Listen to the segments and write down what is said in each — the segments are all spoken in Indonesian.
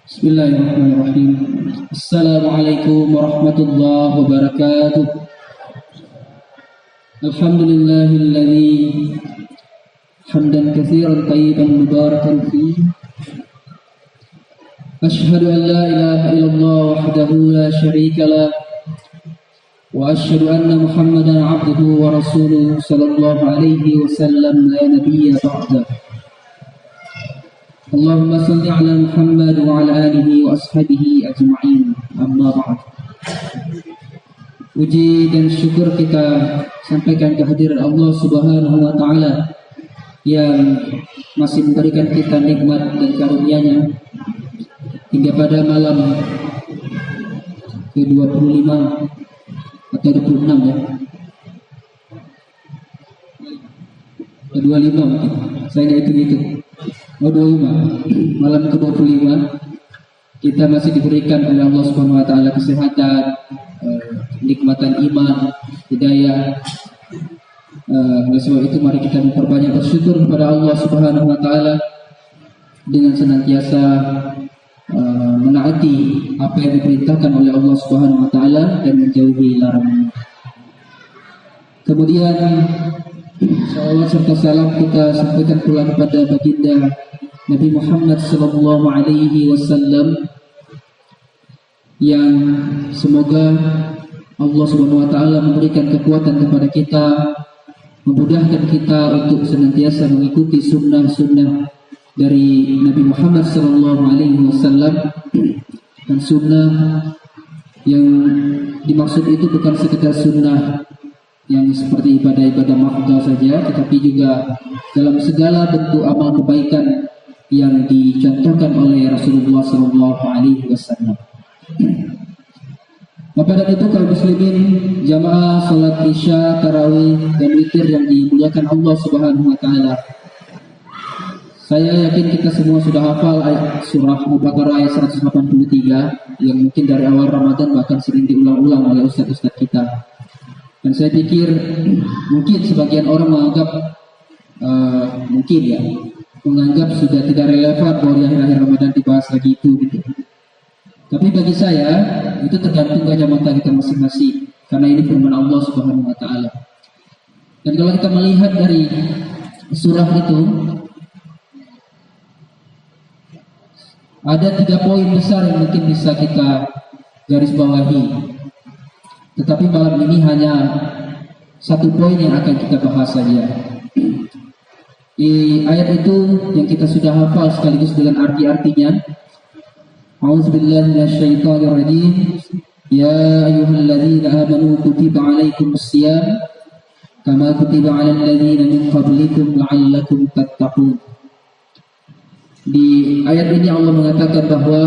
Bismillahirrahmanirrahim. Assalamualaikum warahmatullahi wabarakatuh. Alhamdulillahilladzi hamdan katsiran tayyiban mubarakan fihi. Asyhadu an la ilaha illallah wahdahu la syarika lah. Wa asyhadu anna Muhammadan 'abduhu wa rasuluhu sallallahu alaihi wasallam la nabiyya ba'da. Allahumma salli ala Muhammad wa ala alihi wa ashabihi ajma'in. Amma ba'd. Puji dan syukur kita sampaikan kehadiran Allah Subhanahu wa taala yang masih memberikan kita nikmat dan karunia-Nya hingga pada malam ke-25 atau 26 ya. Ke-25 mungkin. Saya nggak hitung-hitung. 25, malam ke-25 kita masih diberikan oleh Allah Subhanahu wa taala kesehatan, nikmatan iman, hidayah. Oleh sebab itu mari kita memperbanyak bersyukur kepada Allah Subhanahu wa taala dengan senantiasa menaati apa yang diperintahkan oleh Allah Subhanahu wa taala dan menjauhi larangan. Kemudian salawat serta salam kita sampaikan pula kepada baginda Nabi Muhammad sallallahu alaihi wasallam yang semoga Allah Subhanahu wa taala memberikan kekuatan kepada kita, memudahkan kita untuk senantiasa mengikuti sunnah-sunnah dari Nabi Muhammad sallallahu alaihi wasallam, dan sunnah yang dimaksud itu bukan sekedar sunnah yang seperti ibadah-ibadah mahdoh saja, tetapi juga dalam segala bentuk amal kebaikan yang dicontohkan oleh Rasulullah Sallallahu Alaihi Wasallam. Pada itu kaum muslimin, jamaah salat isya, tarawih dan witir yang dimuliakan Allah Subhanahu Wa Taala. Saya yakin kita semua sudah hafal ayat surah Al-Baqarah ayat 183 yang mungkin dari awal Ramadan bahkan sering diulang-ulang oleh ustaz-ustaz kita. Dan saya pikir mungkin sebagian orang menganggap sudah tidak relevan bahwa di akhir-akhir Ramadan dibahas lagi itu gitu. Tapi bagi saya itu tergantung kacamata kita masing-masing, karena ini firman Allah Subhanahu wa taala. Dan kalau kita melihat dari surah itu ada 3 poin besar yang mungkin bisa kita garis bawahi. Tetapi malam ini hanya 1 poin yang akan kita bahas saja. Di ayat itu yang kita sudah hafal sekaligus dengan arti-artinya. A'udzubillahi minasyaitonirrajim. Ya ayyuhalladzina amanu kutiba 'alaikumus-shiyam kama kutiba 'alal ladzina min qablikum la'allakum tattaqun. Di ayat ini Allah mengatakan bahwa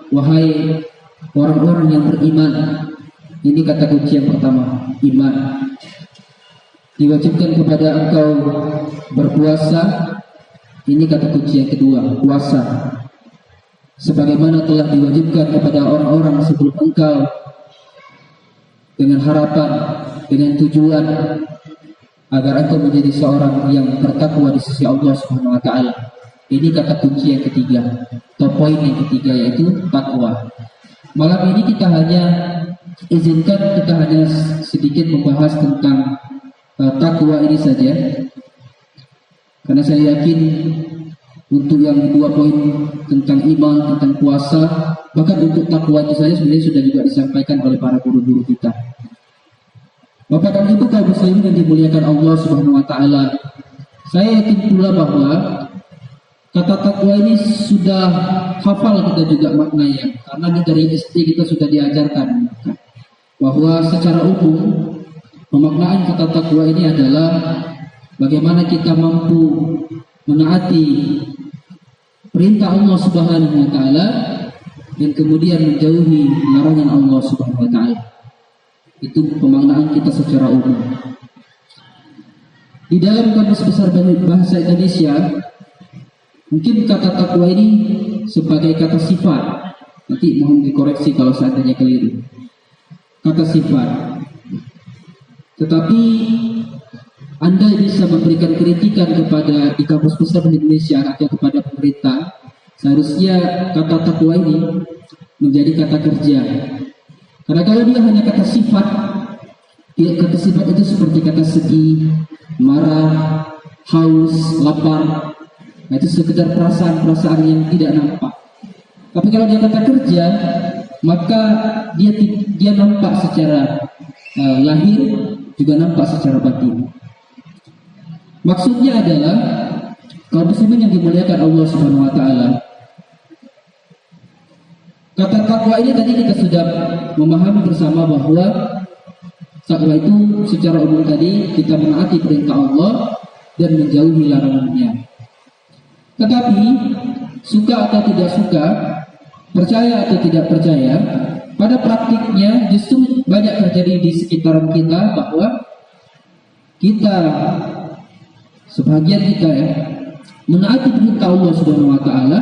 wahai orang-orang yang beriman, ini kata kunci yang pertama, iman. Diwajibkan kepada engkau berpuasa, ini kata kunci yang kedua, puasa. Sebagaimana telah diwajibkan kepada orang-orang sebelum engkau, dengan harapan, dengan tujuan agar engkau menjadi seorang yang bertakwa di sisi Allah Subhanahu wa taala. Ini kata kunci yang ketiga, atau poin yang ketiga, yaitu takwa. Malam ini kita hanya sedikit membahas tentang takwa ini saja, karena saya yakin untuk yang 2 poin tentang iman, tentang puasa, bahkan untuk takwa itu saja sebenarnya sudah juga disampaikan oleh para guru-guru kita. Bapak dan Ibu kaum muslimin yang dimuliakan Allah Subhanahu wa taala, saya yakin pula bahwa kata takwa ini sudah hafal kita juga maknanya, karena dari SD kita sudah diajarkan bahwa secara umum pemaknaan kata takwa ini adalah bagaimana kita mampu menaati perintah Allah Subhanahu wa taala dan kemudian menjauhi larangan Allah Subhanahu wa taala. Itu pemaknaan kita secara umum. Di dalam kamus besar bahasa Indonesia, mungkin kata takwa ini sebagai kata sifat. Nanti mohon dikoreksi kalau seandainya keliru. Kata sifat. Tetapi Anda bisa memberikan kritikan kepada di kampus besar Indonesia atau kepada pemerintah Seharusnya kata takwa ini menjadi kata kerja. Karena kalau dia hanya kata sifat, kata sifat itu seperti kata sedih, marah, haus, lapar. Nah, itu sekedar perasaan-perasaan yang tidak nampak. Tapi kalau dia kata kerja, maka dia nampak secara lahir, juga nampak secara batin. Maksudnya adalah kaum muslimin yang dimuliakan Allah Subhanahu wa taala. Kata takwa ini tadi kita sudah memahami bersama bahwa takwa itu secara umum tadi kita menaati perintah Allah dan menjauhi larangannya. Tetapi suka atau tidak suka, percaya atau tidak percaya, pada praktiknya justru banyak terjadi di sekitaran kita bahwa kita, sebagian kita ya, menaati perintah Allah Subhanahu wa taala,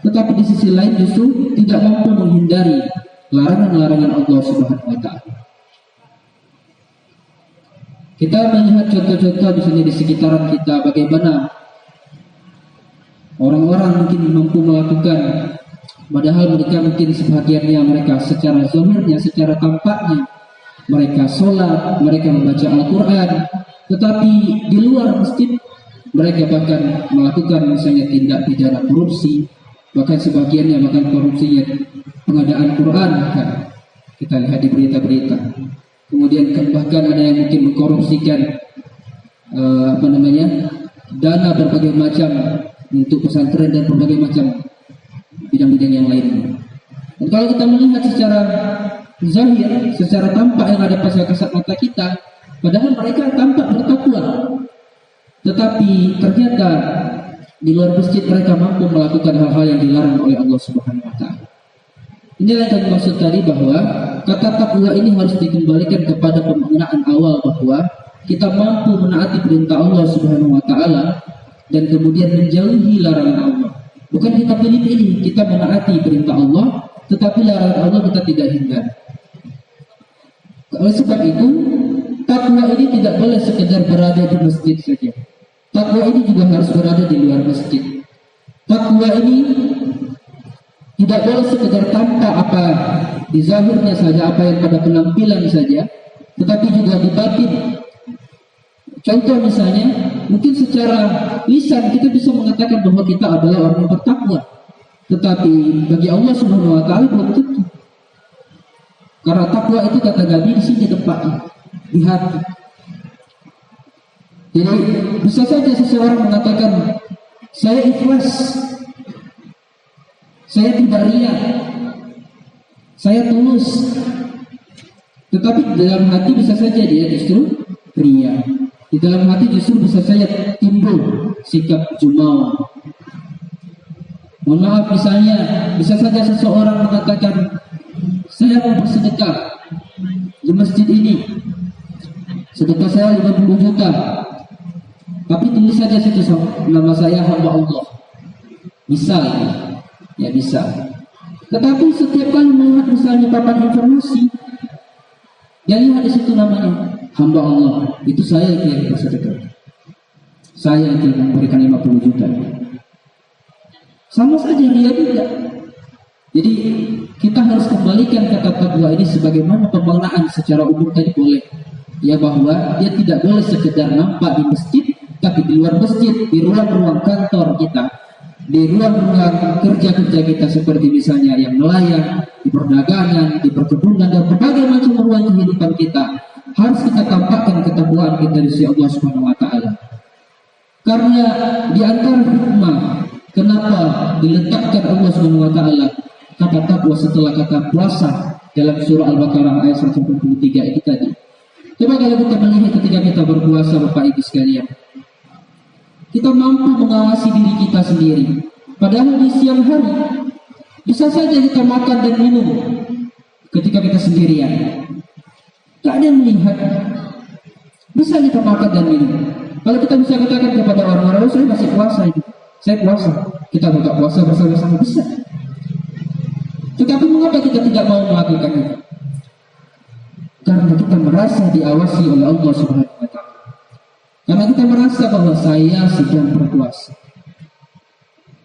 tetapi di sisi lain justru tidak mampu menghindari larangan-larangan Allah Subhanahu wa taala. Kita melihat contoh-contoh misalnya di sekitaran kita bagaimana orang-orang mungkin mampu melakukan, padahal mereka mungkin sebagiannya mereka secara zahirnya, secara tampaknya mereka sholat, mereka membaca Al-Quran, tetapi di luar masjid mereka bahkan melakukan misalnya tindak pidana korupsi, bahkan sebagiannya bahkan korupsinya pengadaan Quran kan kita lihat di berita-berita. Kemudian bahkan ada yang mungkin mengkorupsikan dana berbagai macam untuk pesantren dan berbagai macam bidang-bidang yang lainnya. Dan kalau kita melihat secara zahir, secara tampak yang ada pada kasat mata kita, padahal mereka tampak bertakwa, tetapi ternyata di luar masjid mereka mampu melakukan hal-hal yang dilarang oleh Allah Subhanahu wa taala. Inilah yang maksud tadi bahwa kata takwa ini harus dikembalikan kepada penggunaan awal, bahwa kita mampu menaati perintah Allah Subhanahu wa taala dan kemudian menjauhi larangan Allah. Bukan kita pilih-pilih, kita menaati perintah Allah, tetapi larangan Allah kita tidak hindari. Oleh sebab itu, takwa ini tidak boleh sekedar berada di masjid saja. Takwa ini juga harus berada di luar masjid. Takwa ini tidak boleh sekedar tampak apa di zahirnya saja, apa yang pada penampilan saja, tetapi juga di batin. Contoh misalnya, mungkin secara lisan kita bisa mengatakan bahwa kita adalah orang yang bertakwa, tetapi bagi Allah Subhanahu wa taala belum tentu. Karena takwa itu kata Nabi di sini tempatnya, di hati. Jadi bisa saja seseorang mengatakan saya ikhlas, saya tidak riya, saya tulus, tetapi di dalam hati bisa saja dia justru riya. Di dalam hati justru bisa saja timbul sikap jumawa. Mohon maaf, misalnya bisa saja seseorang mengatakan saya mau bersedekah di masjid ini, sedekah saya 50 juta, tapi tulis saja situ nama saya hamba Allah, misal ya bisa. Tetapi setiap kali melihat misalnya papan informasi, dia lihat di situ namanya hamba Allah, itu saya yang bersedekah, saya yang memberikan 50 juta. Sama saja dia juga. Jadi kita harus kembalikan kata takwa ini sebagaimana pembinaan secara umum tadi boleh, ya, bahwa dia tidak boleh sekedar nampak di masjid, tapi di luar masjid, di ruang-ruang kantor kita, di ruang-ruang kerja-kerja kita, seperti misalnya yang nelayan, di perdagangan, di perkebunan, dan berbagai macam ruang kehidupan kita, harus kita tampakkan ketakwaan kita di sisi Allah Subhanahu wa taala. Karena di antara hikmah kenapa diletakkan Allah Subhanahu wa taala kata takwa setelah kata puasa dalam surah Al-Baqarah ayat 143 itu tadi. Coba kalau kita melihat ketika kita berpuasa, Bapak Ibu sekalian, kita mampu mengawasi diri kita sendiri. Padahal di siang hari bisa saja kita makan dan minum ketika kita sendirian. Tak ada yang melihat. Bisa kita makan dan minum. Kalau kita bisa katakan kepada orang-orang, saya masih puasa itu, saya puasa, kita buka puasa bersama-sama, bisa. Tetapi mengapa kita tidak mau melakukan itu? Karena kita merasa diawasi oleh Allah Subhanahu wa taala. Karena kita merasa bahwa saya sedang berpuasa.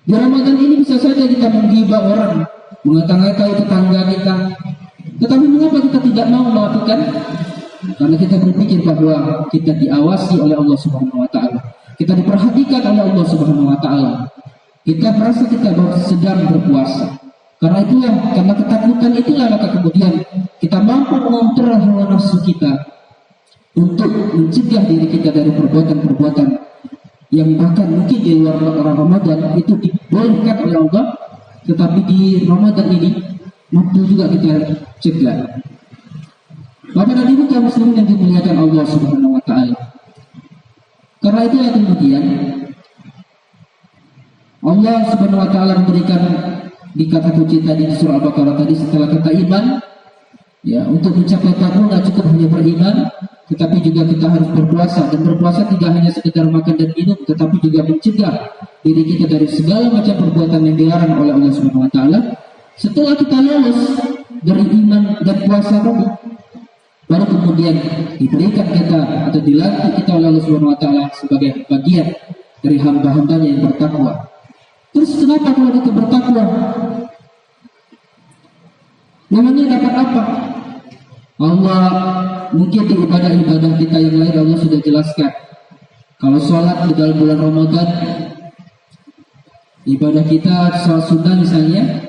Di Ramadan ini bisa saja kita menggibah orang, mengata-ngatai tetangga kita. Tetapi mengapa kita tidak mau melakukan? Karena kita berpikir bahwa kita diawasi oleh Allah Subhanahu wa taala. Kita diperhatikan oleh Allah Subhanahu wa taala. Kita merasa kita sedang berpuasa. Karena itulah, karena ketakutan itulah maka kemudian kita mampu mengontrol hawa nafsu kita untuk mencegah diri kita dari perbuatan-perbuatan yang bahkan mungkin di luar Ramadan itu dibolehkan oleh Allah, tetapi di Ramadan ini mampu juga kita cegah. Bapak dan Ibu kaum muslimin yang dimuliakan Allah Subhanahu wa taala. Karena itulah kemudian Allah Subhanahu wa taala memberikan di kata kunci tadi di surah Al-Baqarah tadi setelah kata iman, ya, untuk mencapai takwa tidak cukup hanya beriman, tetapi juga kita harus berpuasa, dan berpuasa tidak hanya sekedar makan dan minum, tetapi juga mencegah diri kita dari segala macam perbuatan yang dilarang oleh Allah Subhanahu wa taala. Setelah kita lolos dari iman dan puasa tadi, baru kemudian diberikan kita atau dilantik kita oleh Allah Subhanahu wa taala sebagai bagian dari hamba-hambanya yang bertakwa. Terus kenapa kalau kita bertakwa? Namanya dapat apa? Allah mungkin di ibadah-ibadah kita yang lain Allah sudah jelaskan. Kalau sholat di dalam bulan Ramadan, ibadah kita sholat sunnah misalnya,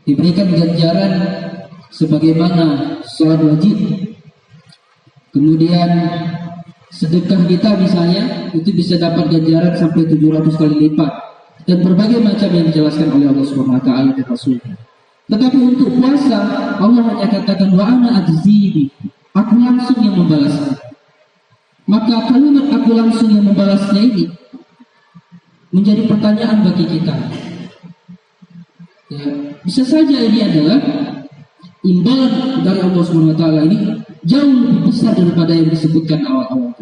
diberikan ganjaran sebagaimana sholat wajib. Kemudian sedekah kita misalnya itu bisa dapat ganjaran sampai 700 kali lipat, dan berbagai macam yang dijelaskan oleh Allah Subhanahu wa taala dan Rasulnya. Tetapi untuk puasa Allah hanya katakan wa ana ajzibi, aku langsung yang membalasnya. Maka kalimat aku langsung yang membalasnya ini menjadi pertanyaan bagi kita. Ya, bisa saja ini adalah imbalan dari Allah Subhanahu wa taala ini jauh lebih besar daripada yang disebutkan awal-awal.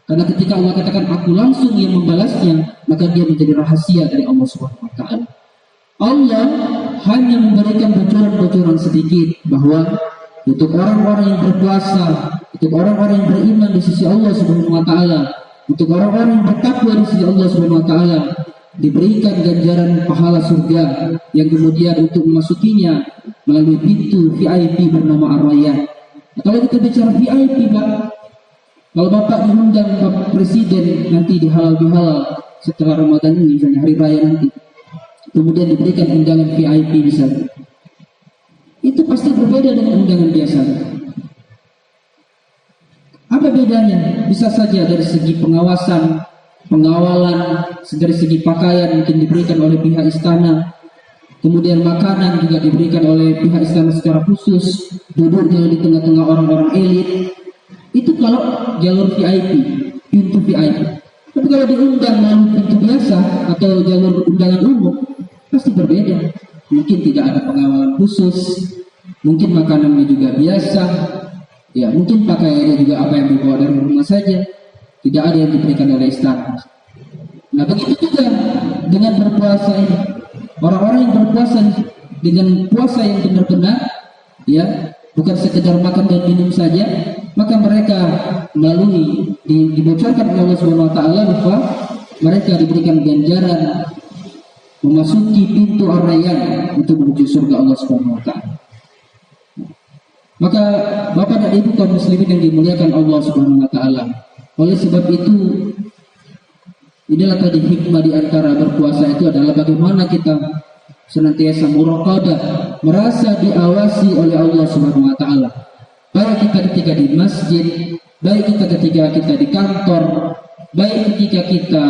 Karena ketika Allah katakan aku langsung yang membalasnya, maka dia menjadi rahasia dari Allah Subhanahu wa taala. Allah hanya memberikan bocoran-bocoran sedikit bahwa untuk orang-orang yang berpuasa, untuk orang-orang yang beriman di sisi Allah Subhanahu wa taala, untuk orang-orang yang bertakwa di sisi Allah Subhanahu wa taala, diberikan ganjaran pahala surga yang kemudian untuk memasukinya melalui pintu VIP bernama Ar-Rayyan. Kalau kita bicara VIP, Pak, kalau Bapak diundang Bapak Presiden nanti di halal bihalal setelah Ramadan ini, misalnya hari raya nanti, kemudian diberikan undangan VIP misalnya, itu pasti berbeda dengan undangan biasa. Apa bedanya? Bisa saja dari segi pengawasan, pengawalan, dari segi pakaian mungkin diberikan oleh pihak istana, kemudian makanan juga diberikan oleh pihak istana secara khusus, duduknya di tengah-tengah orang-orang elit. Itu kalau jalur VIP, pintu VIP. Tapi kalau diundang melalui pintu biasa atau jalur undangan umum, pasti berbeda. Mungkin tidak ada pengawalan khusus, mungkin makanannya juga biasa, ya mungkin pakaiannya juga apa yang dibawa dari rumah saja, tidak ada yang diberikan oleh istana. Nah begitu juga dengan berpuasa ini, orang-orang yang berpuasa dengan puasa yang benar-benar, ya bukan sekedar makan dan minum saja, maka mereka melalui dibocorkan oleh Allah Subhanahu wa taala bahwa mereka diberikan ganjaran memasuki pintu Ar-Rayyan untuk menuju surga Allah Subhanahu wa taala. Maka Bapak dan Ibu kaum muslimin yang dimuliakan Allah Subhanahu wa taala, oleh sebab itu inilah tadi hikmah di antara berpuasa itu adalah bagaimana kita senantiasa muraqabah, merasa diawasi oleh Allah Subhanahu wa taala. Baik kita ketika di masjid, baik kita ketika kita di kantor, baik ketika kita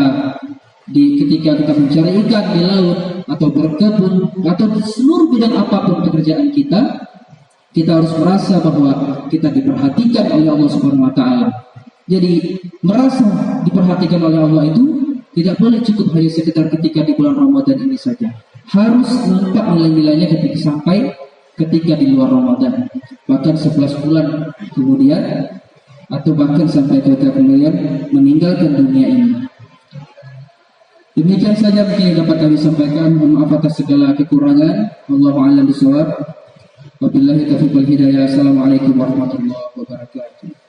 mencari ikan di laut atau berkebun atau di seluruh bidang apapun pekerjaan kita harus merasa bahwa kita diperhatikan oleh Allah Subhanahu wa taala. Jadi merasa diperhatikan oleh Allah itu tidak boleh cukup hanya sekedar ketika di bulan Ramadan ini saja. Harus nampak nilai-nilainya ketika di luar Ramadan, bahkan 11 bulan kemudian, atau bahkan sampai kita kemudian meninggalkan dunia ini. Demikian saja mungkin yang dapat kami sampaikan. Mohon maaf atas segala kekurangan. Wallahu a'lam bishawab. Wabillahi taufiq wal hidayah. Assalamualaikum warahmatullahi wabarakatuh.